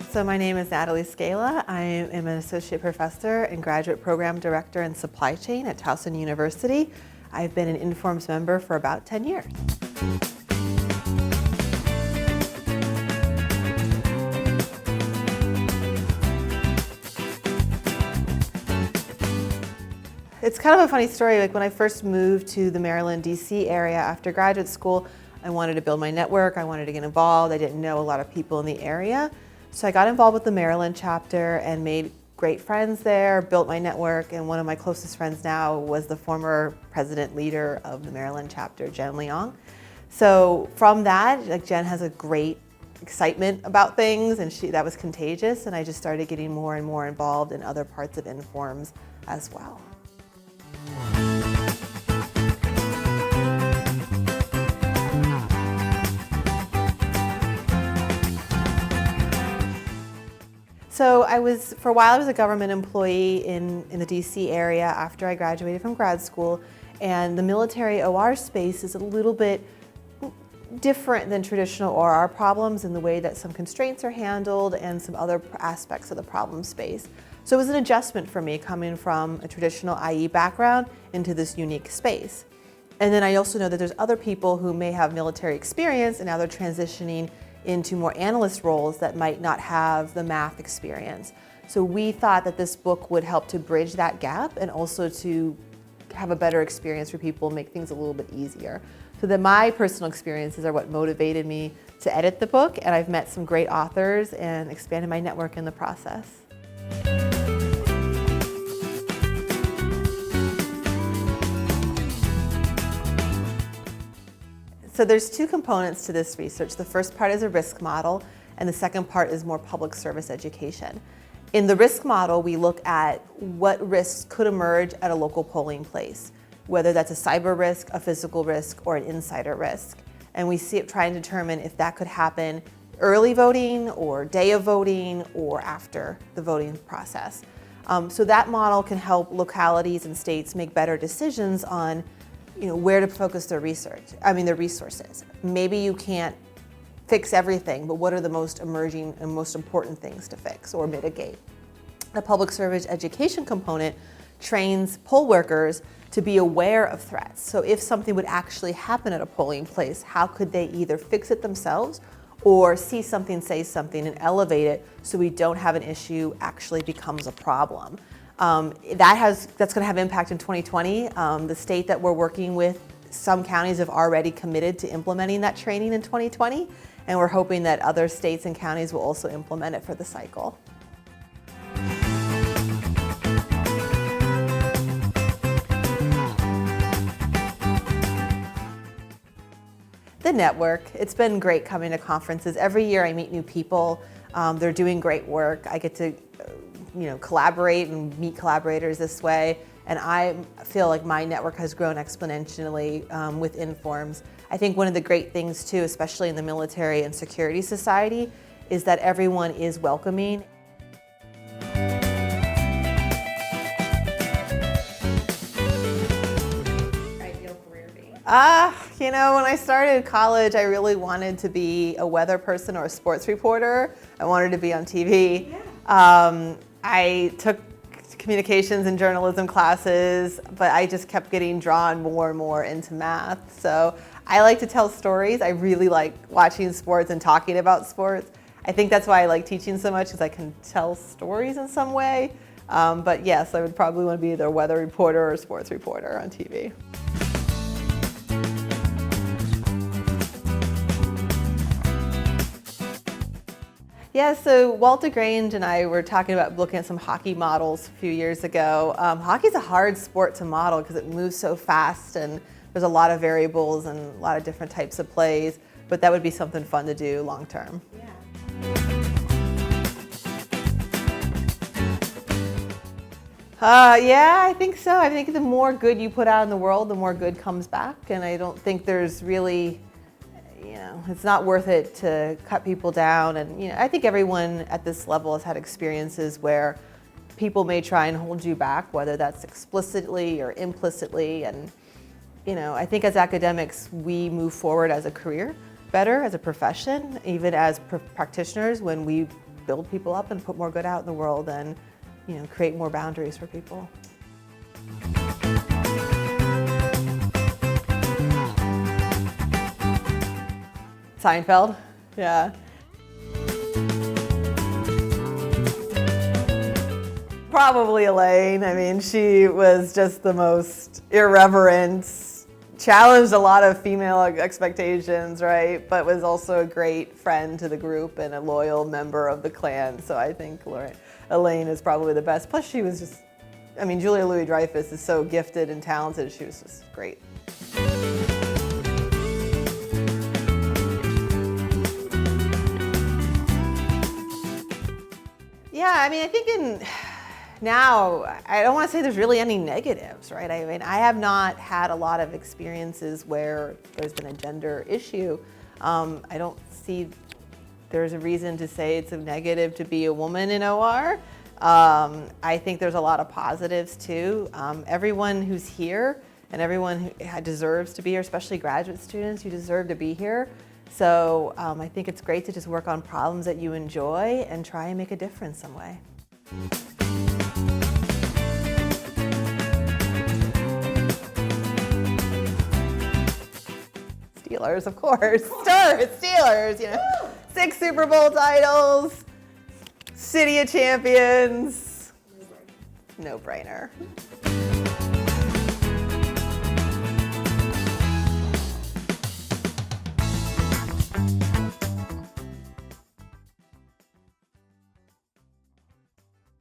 So my name is Natalie Scala. I am an associate professor and graduate program director in supply chain at Towson University. I've been an Informs member for about 10 years. It's kind of a funny story. Like when I first moved to the Maryland, DC area after graduate school, I wanted to build my network. I wanted to get involved. I didn't know a lot of people in the area. So I got involved with the Maryland chapter and made great friends there, built my network, and one of my closest friends now was the former president leader of the Maryland chapter, Jen Leong. So from that, like Jen has a great excitement about things, and that was contagious, and I just started getting more and more involved in other parts of Informs as well. So for a while I was a government employee in the DC area after I graduated from grad school, and the military OR space is a little bit different than traditional OR problems in the way that some constraints are handled and some other aspects of the problem space. So it was an adjustment for me coming from a traditional IE background into this unique space. And then I also know that there's other people who may have military experience and now they're transitioning into more analyst roles that might not have the math experience. So we thought that this book would help to bridge that gap and also to have a better experience for people, make things a little bit easier. So that my personal experiences are what motivated me to edit the book, and I've met some great authors and expanded my network in the process. So there's two components to this research. The first part is a risk model, and the second part is more public service education. In the risk model, we look at what risks could emerge at a local polling place, whether that's a cyber risk, a physical risk, or an insider risk. And we try and determine if that could happen early voting, or day of voting, or after the voting process. So that model can help localities and states make better decisions on where to focus their resources. Maybe you can't fix everything, but what are the most emerging and most important things to fix or mitigate? The public service education component trains poll workers to be aware of threats. So if something would actually happen at a polling place, how could they either fix it themselves or see something, say something, and elevate it so we don't have an issue actually becomes a problem. That's going to have impact in 2020. The state that we're working with, some counties have already committed to implementing that training in 2020, and we're hoping that other states and counties will also implement it for the cycle. The network. It's been great coming to conferences. Every year I meet new people. They're doing great work. I get to collaborate and meet collaborators this way, and I feel like my network has grown exponentially with Informs. I think one of the great things too, especially in the military and security society, is that everyone is welcoming. Ideal career being? When I started college, I really wanted to be a weather person or a sports reporter. I wanted to be on TV. Yeah. I took communications and journalism classes, but I just kept getting drawn more and more into math. So I like to tell stories. I really like watching sports and talking about sports. I think that's why I like teaching so much, because I can tell stories in some way. But yes, I would probably want to be either a weather reporter or a sports reporter on TV. Yeah, so Walter Grange and I were talking about looking at some hockey models a few years ago. Hockey's a hard sport to model because it moves so fast and there's a lot of variables and a lot of different types of plays, but that would be something fun to do long term. Yeah, I think so. I think the more good you put out in the world, the more good comes back, and I don't think there's really it's not worth it to cut people down. And I think everyone at this level has had experiences where people may try and hold you back, whether that's explicitly or implicitly. And I think as academics, we move forward as a career better, as a profession, even as practitioners, when we build people up and put more good out in the world and, create more boundaries for people. Seinfeld, yeah. Probably Elaine. I mean, she was just the most irreverent, challenged a lot of female expectations, right? But was also a great friend to the group and a loyal member of the clan. So I think Elaine is probably the best. Plus she was just, Julia Louis-Dreyfus is so gifted and talented. She was just great. Yeah, I think now, I don't want to say there's really any negatives, right? I have not had a lot of experiences where there's been a gender issue. I don't see there's a reason to say it's a negative to be a woman in OR. I think there's a lot of positives too. Everyone who's here and everyone who deserves to be here, especially graduate students, you deserve to be here. So I think it's great to just work on problems that you enjoy and try and make a difference some way. Steelers, of course. Steelers, 6 Super Bowl titles, City of Champions. No brainer.